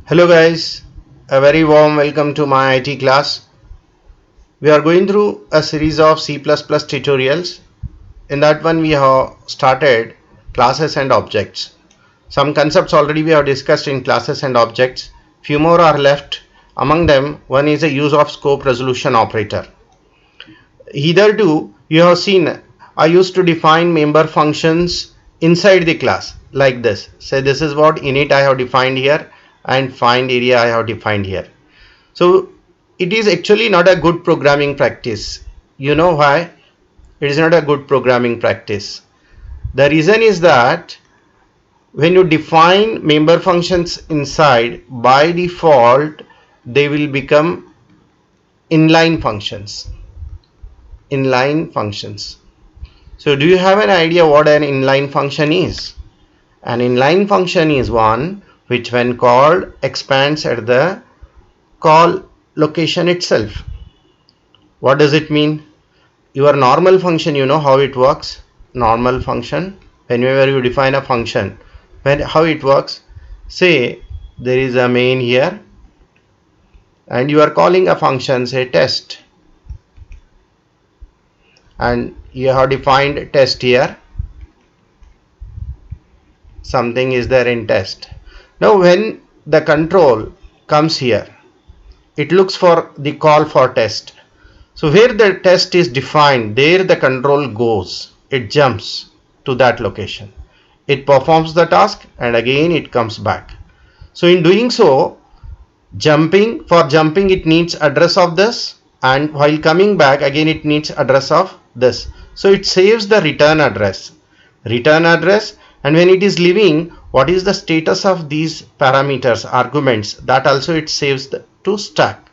Hello guys, a very warm welcome to my IT class. We are going through a series of C++ tutorials. In that one we have started classes and objects. Some concepts already we have discussed in classes and objects. Few more are left. Among them, one is the use of scope resolution operator. Hitherto you have seen I used to define member functions inside the class like this. Say this is what init I have defined here and find area I have defined here. So it is actually not a good programming practice. You know why? It is not a good programming practice. The reason is that when you define member functions inside, by default they will become inline functions. Inline functions. So do you have an idea what an inline function is? An inline function is one which when called expands at the call location itself. What does it mean? Your normal function, you know how it works. Normal function, whenever you define a function, how it works, say there is a main here and you are calling a function, say test, and you have defined test here. Something is there in test. Now when the control comes here, it looks for the call for test. So where the test is defined, there the control goes. It jumps to that location. It performs the task and again it comes back. So in doing so, for jumping it needs address of this, and while coming back again it needs address of this. So it saves the return address. And when it is leaving, what is the status of these parameters, arguments, that also it saves to stack.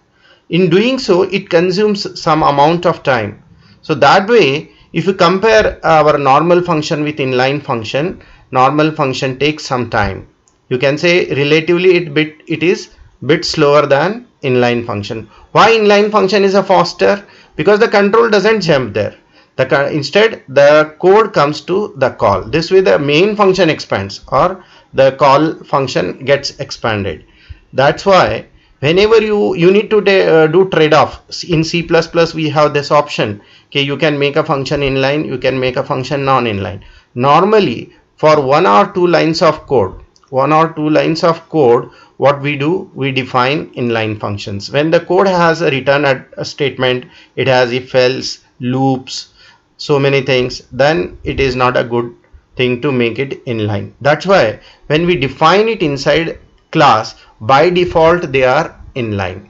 In doing so, it consumes some amount of time. So that way, if you compare our normal function with inline function, normal function takes some time. You can say relatively it is bit slower than inline function. Why inline function is a faster? Because the control doesn't jump there. Instead the code comes to the call. This way the main function expands or the call function gets expanded. That's why whenever you need to do trade-off in C++, we have this option. Okay, you can make a function inline, you can make a function non-inline. Normally for one or two lines of code, what we do, we define inline functions. When the code has a return statement, it has if else, loops, so many things, then it is not a good thing to make it inline. That's why when we define it inside class, by default they are inline.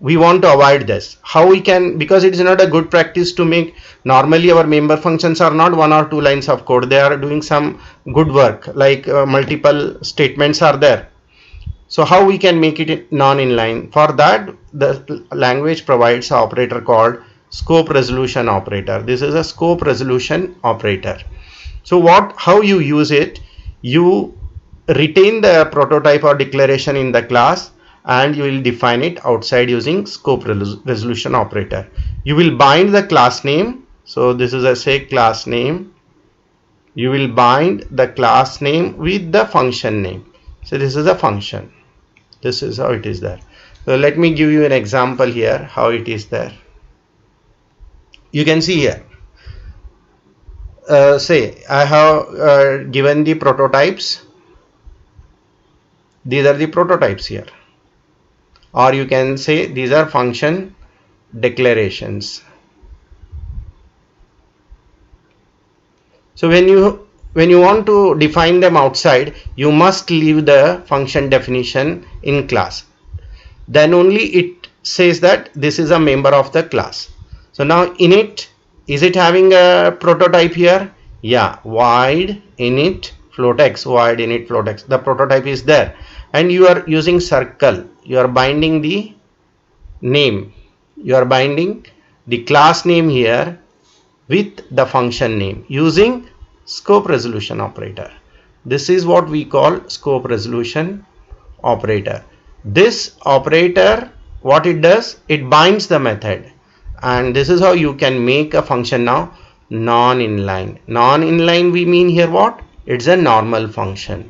We want to avoid this. How we can, because it is not a good practice to make, normally our member functions are not one or two lines of code, they are doing some good work, like multiple statements are there. So how we can make it non-inline? For that the language provides an operator called scope resolution operator. This is a scope resolution operator. So how you use it? You retain the prototype or declaration in the class and you will define it outside using scope resolution operator. You will bind the class name. So this is a say class name. You will bind the class name with the function name. So this is a function. This is how it is there. So let me give you an example here how it is there. You can see here, say I have given the prototypes. These are the prototypes here, or you can say these are function declarations. So when you want to define them outside, you must leave the function definition in class. Then only it says that this is a member of the class. So now init, is it having a prototype here? Yeah, void init floatx, void init floatx. The prototype is there, and you are using circle. You are binding the name. You are binding the class name here with the function name using scope resolution operator. This is what we call scope resolution operator. This operator, what it does, it binds the method. And this is how you can make a function now non-inline. Non-inline we mean here what? It's a normal function.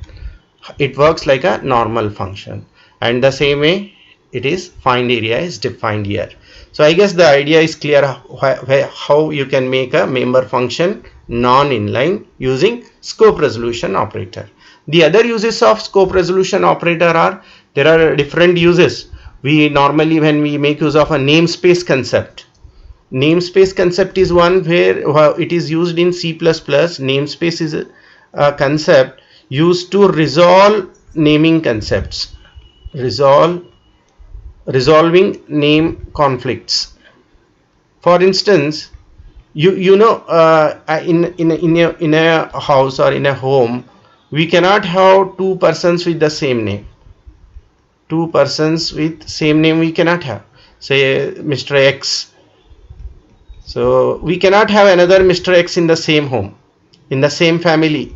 It works like a normal function. and the same way it is find area is defined here. So I guess the idea is clear how you can make a member function non-inline using scope resolution operator. The other uses of scope resolution operator are, there are different uses. We normally, when we make use of a namespace concept, namespace concept is one where it is used in C++. Namespace is a concept used to resolve naming concepts, resolving name conflicts. For instance, in a house or in a home, we cannot have two persons with the same name. Two persons with same name we cannot have. Say Mr. X. So we cannot have another Mr. X in the same home, in the same family.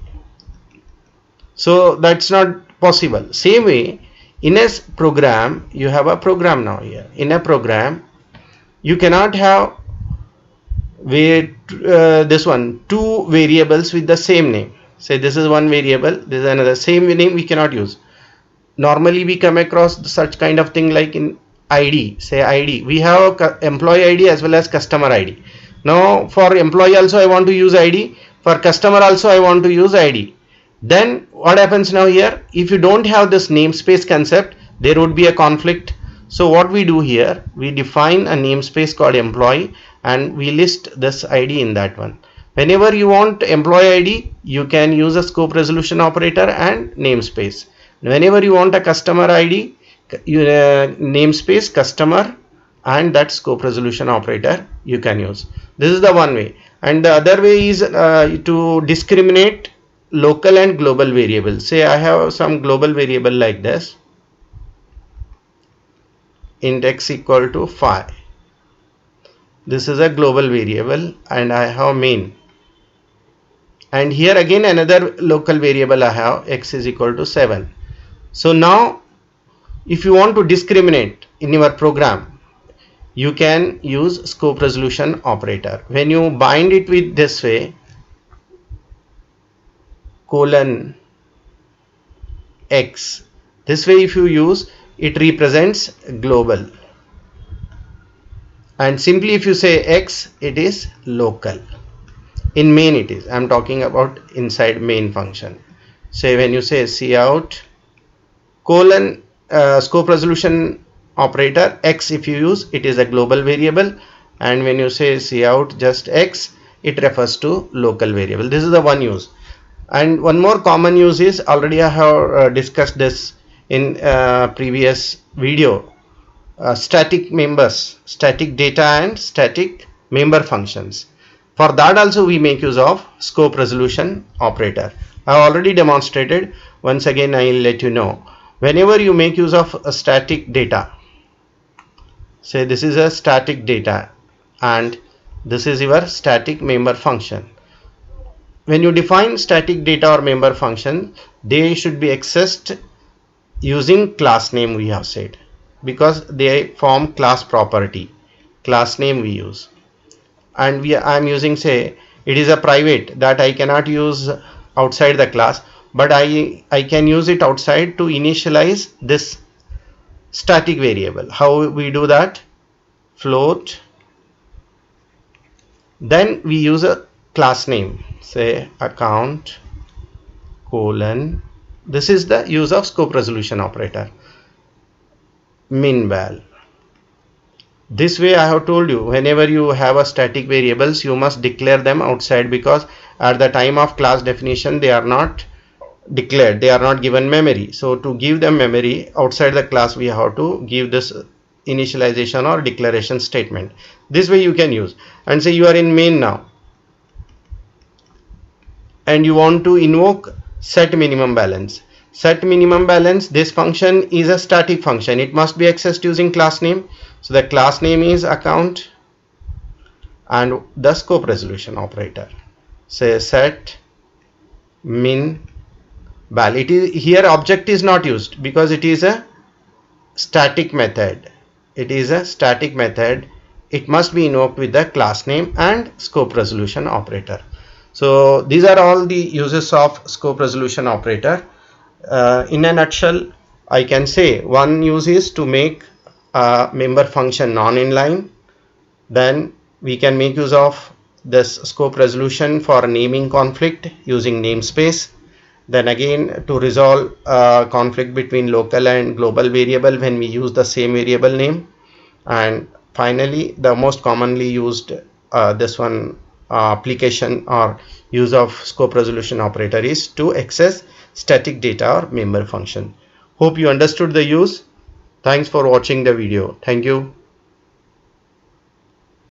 So that's not possible. Same way, in a program, you have a program now here. In a program, you cannot have two variables with the same name. Say this is one variable, this is another, same name we cannot use. Normally we come across such kind of thing like in ID. Say ID, we have employee ID as well as customer ID. Now for employee also I want to use ID, for customer also I want to use ID. Then what happens now here, if you don't have this namespace concept, there would be a conflict. So what we do here, we define a namespace called employee and we list this ID in that one. Whenever you want employee ID, you can use a scope resolution operator and namespace. Whenever you want a customer ID, namespace, customer, and that scope resolution operator you can use. This is the one way. And the other way is to discriminate local and global variables. Say I have some global variable like this, int x equal to 5. This is a global variable and I have main. And here again another local variable I have, x is equal to 7. So now if you want to discriminate in your program, you can use scope resolution operator. When you bind it with this way, colon x, this way if you use, it represents global. And simply if you say x, it is local. In main it is, I am talking about inside main function. Say when you say cout colon scope resolution operator x, if you use, it is a global variable, and when you say cout just x, it refers to local variable. This is the one use. And one more common use is, already I have discussed this in previous video, static members, static data and static member functions. For that also we make use of scope resolution operator. I have already demonstrated. Once again I will let you know. Whenever you make use of a static data, say this is a static data and this is your static member function. When you define static data or member function, they should be accessed using class name, we have said, because they form class property. Class name we use, and I am using, say it is a private that I cannot use outside the class, but I can use it outside to initialize this static variable. How we do that? Float, then we use a class name, say account colon, this is the use of scope resolution operator, minval. This way I have told you, whenever you have a static variables, you must declare them outside, because at the time of class definition they are not declared, they are not given memory. So to give them memory outside the class, we have to give this initialization or declaration statement. This way you can use. And say you are in main now and you want to invoke set minimum balance. Set minimum balance, this function is a static function, it must be accessed using class name. So the class name is account and the scope resolution operator, say set min val. It is here object is not used because it is a static method. It is a static method. It must be invoked with the class name and scope resolution operator. So these are all the uses of scope resolution operator. In a nutshell, I can say one use is to make a member function non-inline. Then we can make use of this scope resolution for naming conflict using namespace. Then again, to resolve conflict between local and global variable when we use the same variable name. And finally, the most commonly used this one application or use of scope resolution operator is to access static data or member function. Hope you understood the use. Thanks for watching the video. Thank you.